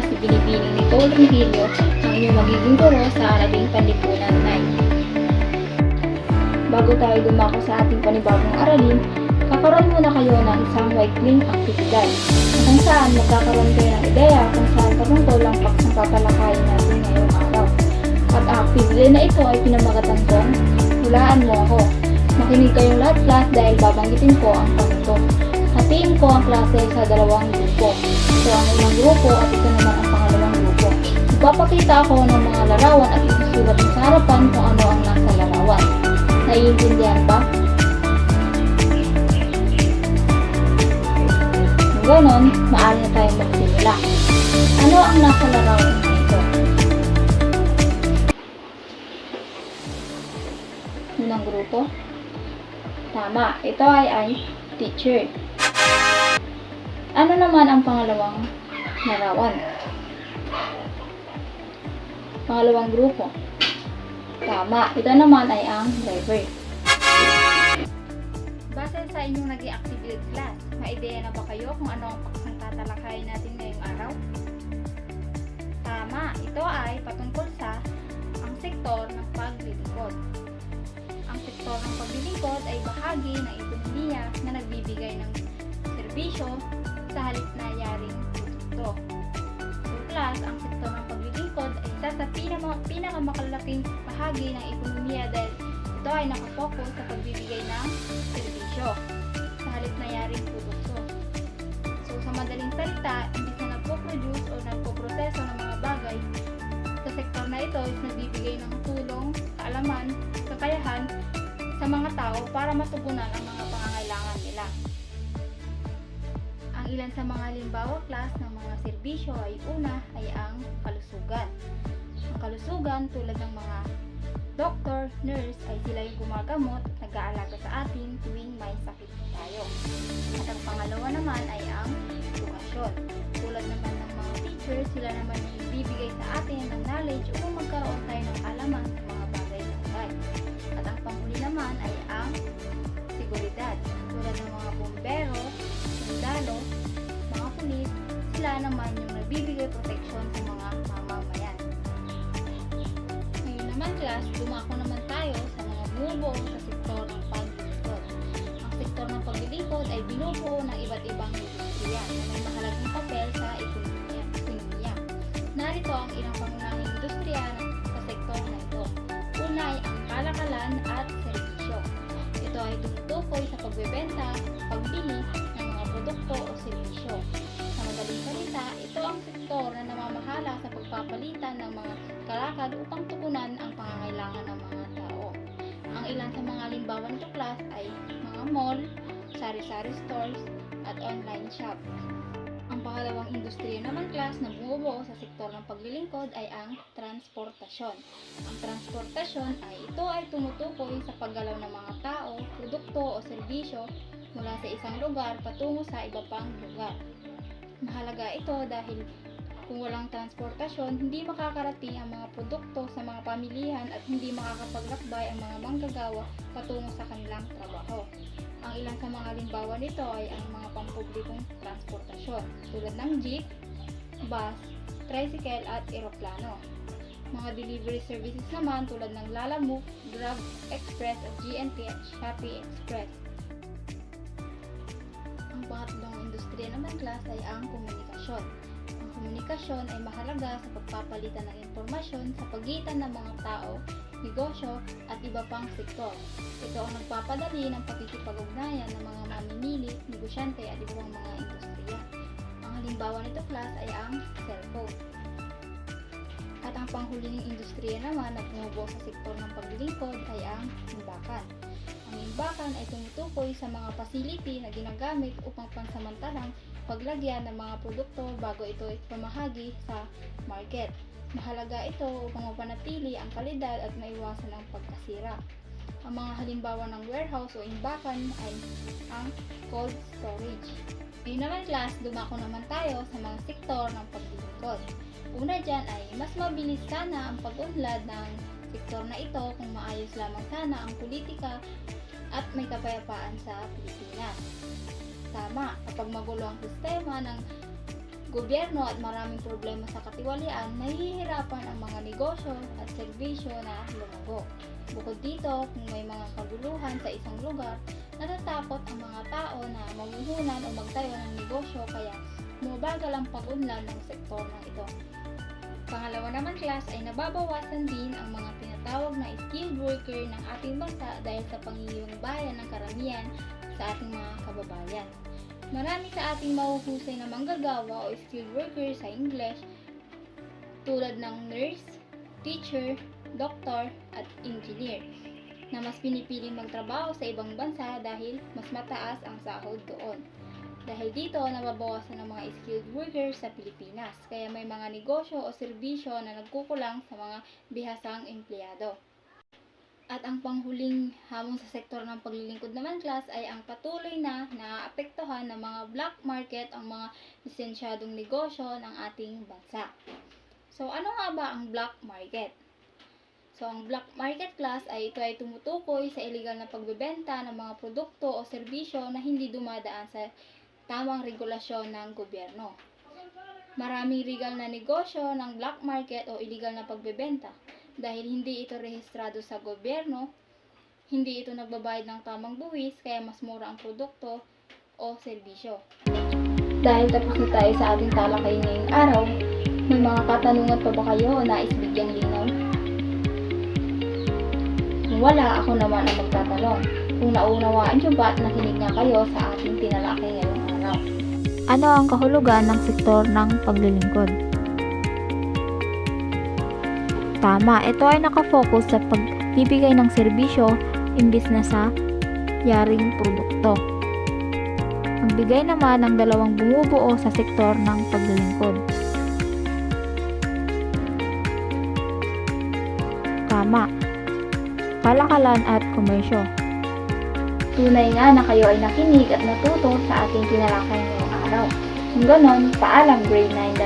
class, binibining ni Paul Virgilio ang inyong magiging guro sa Arading Panlipunan 9. Bago tayo dumako sa ating panibagong aralin, kakaroon muna kayo ng isang maikling aktibidad kung saan magkakaroon kayo ng ideya kung saan patungkol ang paksang tatalakayin natin ngayong araw. At ang aktibidad na ito ay pinamagatan kong hulaan mo ako. Makinig kayong lahat class dahil babanggitin ko ang panuto. Hatiin ko ang klase sa dalawang grupo. Ito ang unang grupo at ito naman ang pangalawang grupo. Ipapakita ako ng mga larawan at isusulat mo sa harapan kung ano ang nasa larawan. Naiintindihan ba? Kung ganon, maaari na tayong magsimula. Ano ang nasa larawan na ito? Unang grupo? Tama, ito ay teacher. Ano naman ang pangalawang larawan? Pangalawang grupo. Tama, ito naman ay ang driver. Base sa inyong naging activity class, may ideya na ba kayo kung ano ang paksang tatalakayin natin ngayong araw? Tama, ito ay patungkol sa ang sektor ng paglilingkod. Ang sektor ng paglilingkod ay bahagi ng ekonomiya na nagbibigay ng serbisyo sa halip na yaring produkto. So class, ang sektor ng paglilingkod ay isa sa pinakamalaking bahagi ng ekonomiya dahil ito ay nakapokus sa pagbibigay ng serbisyo sa halip na yaring produkto. So sa madaling salita, imbis na nagpo-produce o nagpo-proseso ng mga bagay, sa sektor na ito is nagbibigay ng tulong, kaalaman, kakayahan sa mga tao para matugunan ang mga pangangailangan nila. Ang ilan sa mga halimbawa class ng mga serbisyo ay una ay ang kalusugan. Ang kalusugan tulad ng mga doktor, nurse ay sila yung gumagamot at nag-aalaga sa atin tuwing may sakit tayo. At ang pangalawa naman ay ang edukasyon. Tulad naman ng mga teachers, sila naman yung bibigay sa atin ng knowledge upang magkaroon tayo ng alaman sa mga bagay-bagay. At ang panghuli naman ay ang seguridad. Tulad ng mga bombero, sundalo, mga pulis, sila naman yung nagbibigay proteksyon sa mga mamamayan. Ngayon naman class, dumako naman tayo sa mga bumubuo sa sektor ng paglilingkod. Ang sektor ng paglilingkod ay binubuo ng iba't ibang industriya na may mahalagang papel sa ekonomiya. Narito ang ilang pangunahing industriya sa sektor na ito. Una ay ang kalakalan at serbisyo. Ito ay tumutukoy sa pagbebenta, pagbili ng mga produkto o serbisyo. Sa madaling salita, ito ang sektor na namamahala sa pagpapalitan ng mga kalakal upang tugunan ang pangangailangan ng mga tao. Ang ilan sa mga halimbawa nito class ay mga mall, sari-sari stores, at online shop. Ang pangalawang industriya naman class na bumubuo sa sektor ng paglilingkod ay ang transportasyon. Ang transportasyon ito ay tumutukoy sa paggalaw ng mga tao, produkto o serbisyo mula sa isang lugar patungo sa iba pang lugar. Mahalaga ito dahil kung walang transportasyon, hindi makakarating ang mga produkto sa mga pamilihan at hindi makakapaglakbay ang mga manggagawa patungo sa kanilang trabaho. Ang ilang sa mga halimbawa nito ay ang mga pampublikong transportasyon tulad ng jeep, bus, tricycle at eroplano. Mga delivery services naman tulad ng Lalamove, Grab Express at GNT at Shopee Express. Ang pangatlong industriya naman class ay ang komunikasyon. Ang komunikasyon ay mahalaga sa pagpapalitan ng impormasyon sa pagitan ng mga tao, negosyo at iba pang sektor. Ito ang nagpapadali ng pakikipag-ugnayan ng mga mamimili, negosyante at iba pang mga industriya. Ang halimbawa nito class ay ang cellphone. At ang panghuling industriya naman na bumubuo sa sektor ng paglilingkod ay ang imbakan. Ang imbakan ay tumutukoy sa mga facility na ginagamit upang pansamantalang paglagyan ng mga produkto bago ito ipamahagi sa market. Mahalaga ito upang mapanatili ang kalidad at maiwasan ang pagkasira. Ang mga halimbawa ng warehouse o imbakan ay ang cold storage. Ngayon naman class, dumako naman tayo sa mga sektor ng paglilingkod. Una dyan ay mas mabilis sana ang pag-unlad ng sektor na ito kung maayos lamang sana ang politika at may kapayapaan sa Pilipinas. Tama, kapag magulo ang sistema ng gobyerno at maraming problema sa katiwalian, nahihirapan ang mga negosyo at serbisyo na lumago. Bukod dito, kung may mga kaguluhan sa isang lugar, natatakot ang mga tao na mamuhunan o magtayo ng negosyo kaya bumabagal ang pag-unlad ng sektor ng ito. Pangalawa naman class ay nababawasan din ang mga tinatawag na skilled worker ng ating bansa dahil sa panghihiwang bayan ng karamihan sa ating mga kababayan. Marami sa ating mahuhusay na manggagawa o skilled worker sa English tulad ng nurse, teacher, doktor at engineer na mas pinipiling magtrabaho sa ibang bansa dahil mas mataas ang sahod doon. Dahil dito, nababawasan ang mga skilled workers sa Pilipinas, kaya may mga negosyo o serbisyo na nagkukulang sa mga bihasang empleyado. At ang panghuling hamon sa sektor ng paglilingkod naman class ay ang patuloy na naaapektuhan ng mga black market ang mga lisensyadong negosyo ng ating bansa. So, ano nga ba ang black market? So, ang black market class ay ito ay tumutukoy sa illegal na pagbebenta ng mga produkto o serbisyo na hindi dumadaan sa tamang regulasyon ng gobyerno. Maraming legal na negosyo ng black market o illegal na pagbebenta dahil hindi ito rehistrado sa gobyerno, hindi ito nagbabayad ng tamang buwis kaya mas mura ang produkto o serbisyo. Dahil tapos na tayo sa ating talakay ngayong araw, may mga katanungan pa ba kayo o nais bigyang linaw? Kung wala, ako naman ang magtatanong. Kung naunawaan nyo ba at nakinig nga kayo sa ating tinalakay ngayong araw? Ano ang kahulugan ng sektor ng paglilingkod? Tama, ito ay nakafocus sa pagbibigay ng serbisyo imbis na sa yaring produkto. Magbigay naman ng dalawang bumubuo sa sektor ng paglilingkod. Tama, kalakalan at komersyo. Tunay nga na kayo ay nakinig at natuto sa ating tinalakay ngayong araw. Kung ganon, paalam grade 9.